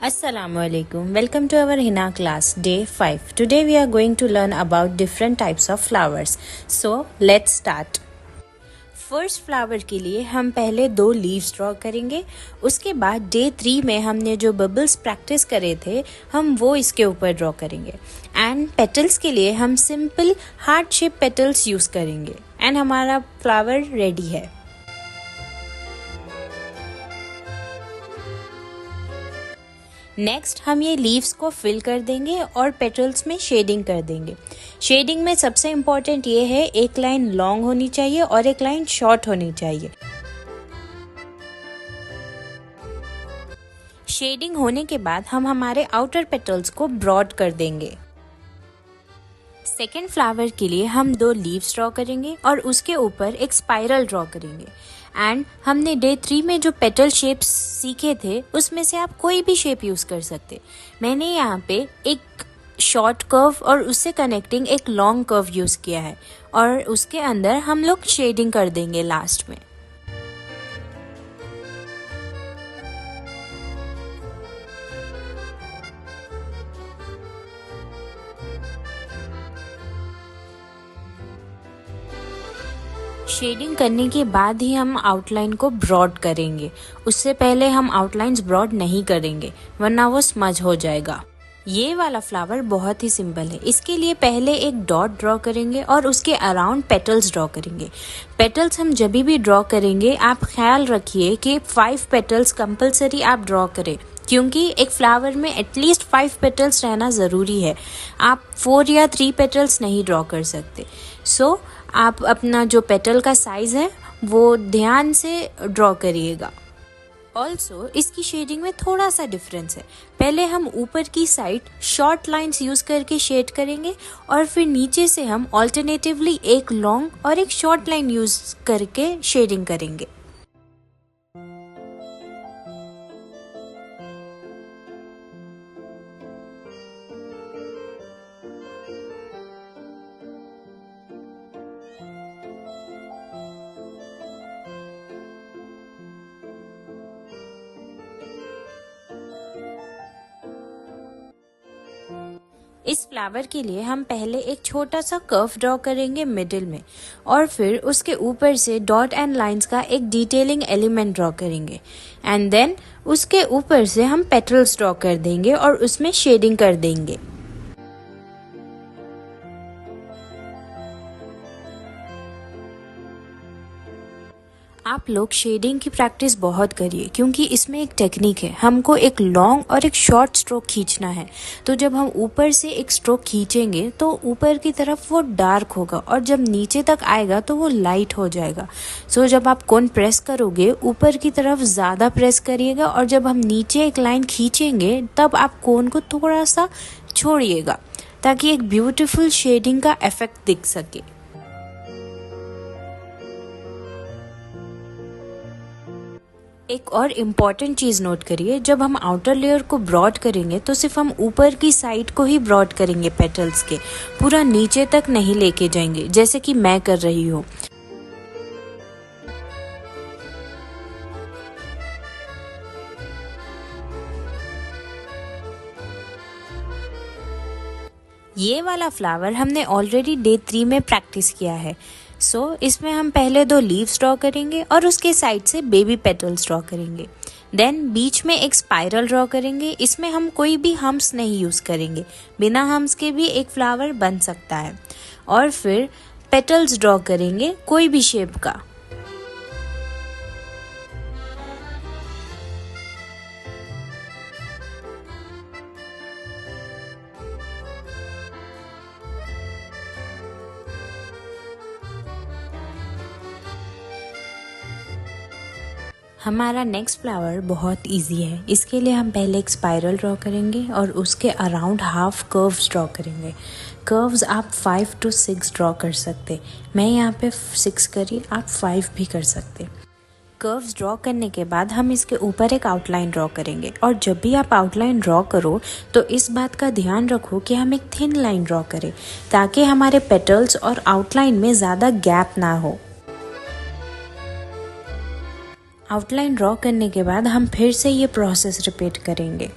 Assalamualaikum. Welcome to our Hina class, day 5. Today we are going to learn about different types of flowers. So, let's start. First flower के लिए हम पहले 2 leaves draw करेंगे. उसके बाद day 3 में हमने जो बबल्स प्रैक्टिस करे थे हम वो इसके ऊपर ड्रॉ करेंगे. एंड पेटल्स के लिए हम simple heart shape petals use करेंगे. एंड हमारा फ्लावर रेडी है. नेक्स्ट हम ये लीव्स को फिल कर देंगे और पेटल्स में शेडिंग कर देंगे. शेडिंग में सबसे इम्पोर्टेंट ये है, एक लाइन लॉन्ग होनी चाहिए और एक लाइन शॉर्ट होनी चाहिए. शेडिंग होने के बाद हम हमारे आउटर पेटल्स को ब्रॉड कर देंगे. सेकेंड फ्लावर के लिए हम 2 लीव्स ड्रॉ करेंगे और उसके ऊपर एक स्पाइरल ड्रॉ करेंगे. एंड हमने डे 3 में जो पेटल शेप्स सीखे थे उसमें से आप कोई भी शेप यूज कर सकते. मैंने यहाँ पे एक शॉर्ट कर्व और उससे कनेक्टिंग एक लॉन्ग कर्व यूज किया है और उसके अंदर हम लोग शेडिंग कर देंगे लास्ट में. शेडिंग करने के बाद ही हम आउटलाइन को ब्रॉड करेंगे. उससे पहले हम आउटलाइंस ब्रॉड नहीं करेंगे वरना वो स्मज हो जाएगा. ये वाला फ्लावर बहुत ही सिंपल है. इसके लिए पहले एक डॉट ड्रॉ करेंगे और उसके अराउंड पेटल्स ड्रॉ करेंगे. पेटल्स हम जब भी ड्रॉ करेंगे आप ख्याल रखिए कि 5 पेटल्स कंपलसरी आप ड्रॉ करें, क्योंकि एक फ्लावर में एटलीस्ट 5 पेटल्स रहना ज़रूरी है. आप 4 या 3 पेटल्स नहीं ड्रॉ कर सकते. सो आप अपना जो पेटल का साइज है वो ध्यान से ड्रॉ करिएगा. ऑल्सो इसकी शेडिंग में थोड़ा सा डिफरेंस है. पहले हम ऊपर की साइड शॉर्ट लाइंस यूज करके शेड करेंगे और फिर नीचे से हम ऑल्टरनेटिवली एक लॉन्ग और एक शॉर्ट लाइन यूज करके शेडिंग करेंगे. इस फ्लावर के लिए हम पहले एक छोटा सा कर्व ड्रॉ करेंगे मिडिल में और फिर उसके ऊपर से डॉट एंड लाइंस का एक डिटेलिंग एलिमेंट ड्रॉ करेंगे. एंड देन उसके ऊपर से हम पेटल्स ड्रॉ कर देंगे और उसमें शेडिंग कर देंगे. आप लोग शेडिंग की प्रैक्टिस बहुत करिए क्योंकि इसमें एक टेक्निक है. हमको एक लॉन्ग और एक शॉर्ट स्ट्रोक खींचना है. तो जब हम ऊपर से एक स्ट्रोक खींचेंगे तो ऊपर की तरफ वो डार्क होगा और जब नीचे तक आएगा तो वो लाइट हो जाएगा. सो जब आप कोन प्रेस करोगे ऊपर की तरफ ज़्यादा प्रेस करिएगा और जब हम नीचे एक लाइन खींचेंगे तब आप कोन को थोड़ा सा छोड़िएगा ताकि एक ब्यूटीफुल शेडिंग का इफेक्ट दिख सके. एक और इम्पॉर्टेंट चीज़ नोट करिए, जब हम आउटर लेयर को ब्रॉड करेंगे तो सिर्फ हम ऊपर की साइड को ही ब्रॉड करेंगे पेटल्स के, पूरा नीचे तक नहीं लेके जाएंगे जैसे कि मैं कर रही हूँ. ये वाला फ्लावर हमने ऑलरेडी डे 3 में प्रैक्टिस किया है. सो इसमें हम पहले 2 लीव्स ड्रॉ करेंगे और उसके साइड से बेबी पेटल्स ड्रॉ करेंगे. देन बीच में एक स्पाइरल ड्रॉ करेंगे. इसमें हम कोई भी हम्स नहीं यूज़ करेंगे, बिना हम्स के भी एक फ्लावर बन सकता है. और फिर पेटल्स ड्रॉ करेंगे कोई भी शेप का. हमारा नेक्स्ट फ्लावर बहुत इजी है. इसके लिए हम पहले एक स्पाइरल ड्रॉ करेंगे और उसके अराउंड हाफ कर्व्स ड्रॉ करेंगे. कर्व्स आप 5 to 6 ड्रॉ कर सकते. मैं यहाँ पे 6 करी, आप 5 भी कर सकते. कर्व्स ड्रॉ करने के बाद हम इसके ऊपर एक आउटलाइन ड्रॉ करेंगे. और जब भी आप आउटलाइन ड्रॉ करो तो इस बात का ध्यान रखो कि हम एक थिन लाइन ड्रॉ करें ताकि हमारे पेटल्स और आउटलाइन में ज़्यादा गैप ना हो. आउटलाइन ड्रॉ करने के बाद हम फिर से ये प्रोसेस रिपीट करेंगे.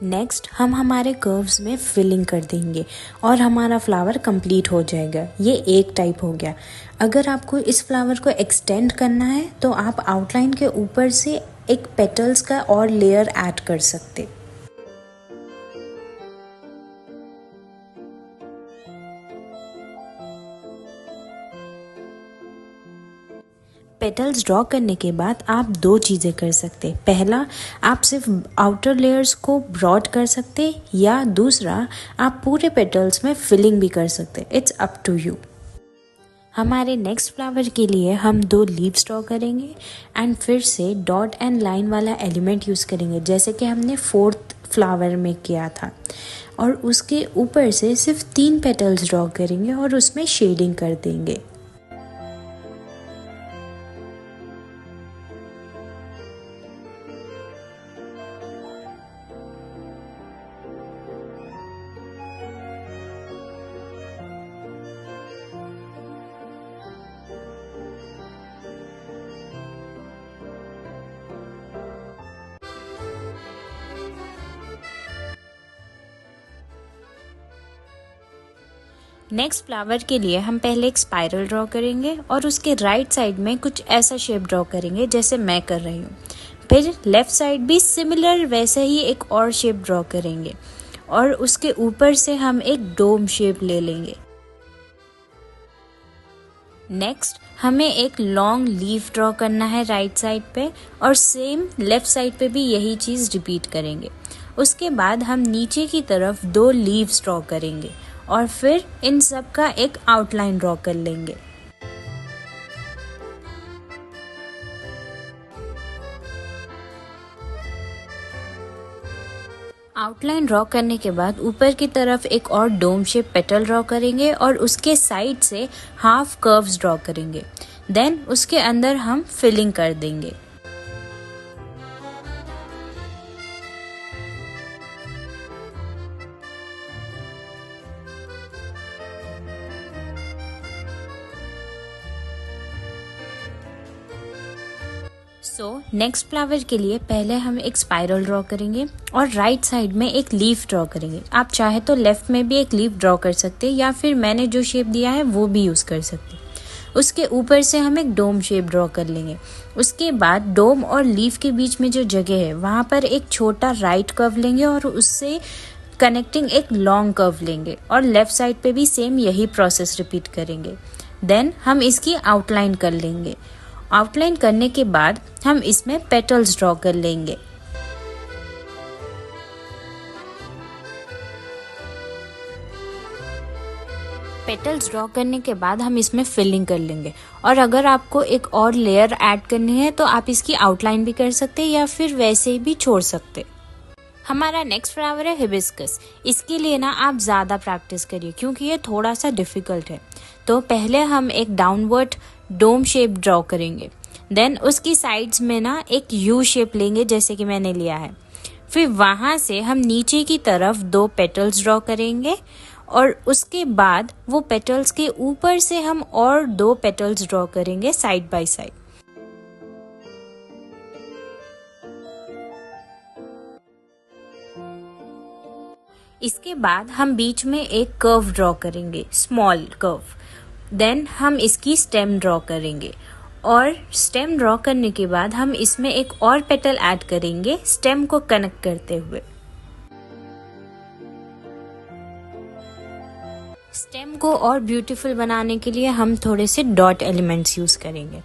नेक्स्ट हम हमारे कर्व्स में फिलिंग कर देंगे और हमारा फ्लावर कंप्लीट हो जाएगा। ये एक टाइप हो गया। अगर आपको इस फ्लावर को एक्सटेंड करना है तो आप आउटलाइन के ऊपर से एक पेटल्स का और लेयर ऐड कर सकते। पेटल्स ड्रॉ करने के बाद आप दो चीज़ें कर सकते। पहला, आप सिर्फ आउटर लेयर्स को ब्रॉड कर सकते, या दूसरा आप पूरे पेटल्स में फिलिंग भी कर सकते। It's up to you. हमारे नेक्स्ट फ्लावर के लिए हम दो लीव्स ड्रॉ करेंगे एंड फिर से डॉट एंड लाइन वाला एलिमेंट यूज़ करेंगे, जैसे कि हमने फोर्थ फ्लावर में किया था। और उसके ऊपर से सिर्फ 3 पेटल्स ड्रॉ करेंगे और उसमें शेडिंग कर देंगे। नेक्स्ट फ्लावर के लिए हम पहले एक स्पाइरल ड्रॉ करेंगे और उसके राइट साइड में कुछ ऐसा शेप ड्रॉ करेंगे जैसे मैं कर रही हूँ। फिर लेफ्ट साइड भी सिमिलर वैसे ही एक और शेप ड्रॉ करेंगे और उसके ऊपर से हम एक डोम शेप ले लेंगे। नेक्स्ट हमें एक लॉन्ग लीफ ड्रॉ करना है राइट साइड पे और सेम लेफ्ट साइड पे भी यही चीज़ रिपीट करेंगे। उसके बाद हम नीचे की तरफ 2 लीव्स ड्रॉ करेंगे और फिर इन सब का एक आउटलाइन ड्रॉ कर लेंगे। आउटलाइन ड्रॉ करने के बाद ऊपर की तरफ एक और डोम शेप पेटल ड्रॉ करेंगे और उसके साइड से हाफ कर्व्स ड्रॉ करेंगे। देन उसके अंदर हम फिलिंग कर देंगे। नेक्स्ट फ्लावर के लिए पहले हम एक स्पाइरल ड्रॉ करेंगे और राइट साइड में एक लीफ ड्रॉ करेंगे। आप चाहे तो लेफ्ट में भी एक लीफ ड्रॉ कर सकते हैं या फिर मैंने जो शेप दिया है वो भी यूज़ कर सकते। उसके ऊपर से हम एक डोम शेप ड्रॉ कर लेंगे। उसके बाद डोम और लीफ के बीच में जो जगह है वहाँ पर एक छोटा राइट कर्व लेंगे और उससे कनेक्टिंग एक लॉन्ग कर्व लेंगे और लेफ्ट साइड पे भी सेम यही प्रोसेस रिपीट करेंगे। देन हम इसकी आउटलाइन कर लेंगे। आउटलाइन करने के बाद हम इसमें पेटल्स ड्रॉ कर लेंगे। पेटल्स ड्रॉ करने के बाद हम इसमें फिलिंग कर लेंगे और अगर आपको एक और लेयर ऐड करनी है तो आप इसकी आउटलाइन भी कर सकते हैं या फिर वैसे ही भी छोड़ सकते। हमारा नेक्स्ट फ्लावर है हिबिस्कस। इसके लिए ना आप ज़्यादा प्रैक्टिस करिए क्योंकि ये थोड़ा सा डिफ़िकल्ट है। तो पहले हम एक डाउनवर्ड डोम शेप ड्रॉ करेंगे। देन उसकी साइड्स में ना एक यू शेप लेंगे जैसे कि मैंने लिया है। फिर वहाँ से हम नीचे की तरफ 2 पेटल्स ड्रॉ करेंगे और उसके बाद वो पेटल्स के ऊपर से हम और 2 पेटल्स ड्रॉ करेंगे साइड बाय साइड। इसके बाद हम बीच में एक कर्व ड्रॉ करेंगे, स्मॉल कर्व। देन हम इसकी स्टेम ड्रॉ करेंगे और स्टेम ड्रॉ करने के बाद हम इसमें एक और पेटल ऐड करेंगे स्टेम को कनेक्ट करते हुए। स्टेम को और ब्यूटीफुल बनाने के लिए हम थोड़े से डॉट एलिमेंट्स यूज करेंगे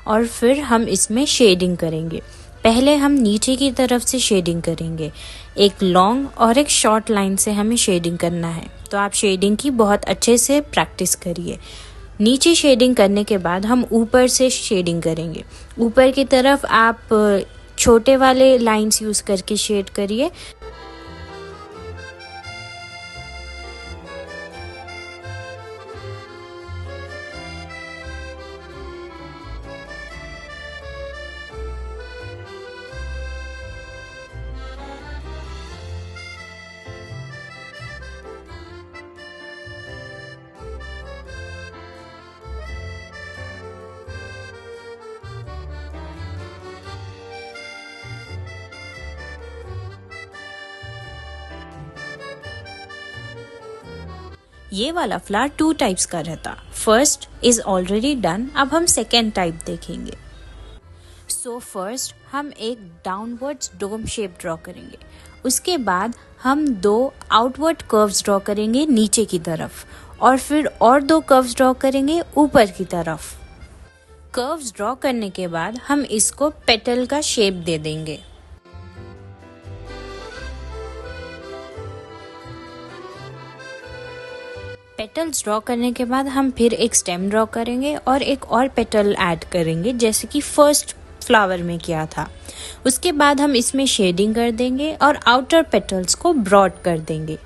और फिर हम इसमें शेडिंग करेंगे। पहले हम नीचे की तरफ से शेडिंग करेंगे। एक लॉन्ग और एक शॉर्ट लाइन से हमें शेडिंग करना है, तो आप शेडिंग की बहुत अच्छे से प्रैक्टिस करिए। नीचे शेडिंग करने के बाद हम ऊपर से शेडिंग करेंगे। ऊपर की तरफ आप छोटे वाले लाइंस यूज करके शेड करिए। ये वाला फ्लावर 2 टाइप्स का रहता। फर्स्ट इज ऑलरेडी डन, अब हम सेकेंड टाइप देखेंगे। सो फर्स्ट हम एक डाउनवर्ड्स डोम शेप ड्रॉ करेंगे। उसके बाद हम 2 आउटवर्ड कर्व्स ड्रॉ करेंगे नीचे की तरफ, और फिर और 2 कर्व्स ड्रॉ करेंगे ऊपर की तरफ। कर्व्स ड्रॉ करने के बाद हम इसको पेटल का शेप दे देंगे। पेटल्स ड्रॉ करने के बाद हम फिर एक स्टेम ड्रॉ करेंगे और एक और पेटल ऐड करेंगे, जैसे कि फर्स्ट फ्लावर में किया था। उसके बाद हम इसमें शेडिंग कर देंगे और आउटर पेटल्स को ब्रॉड कर देंगे।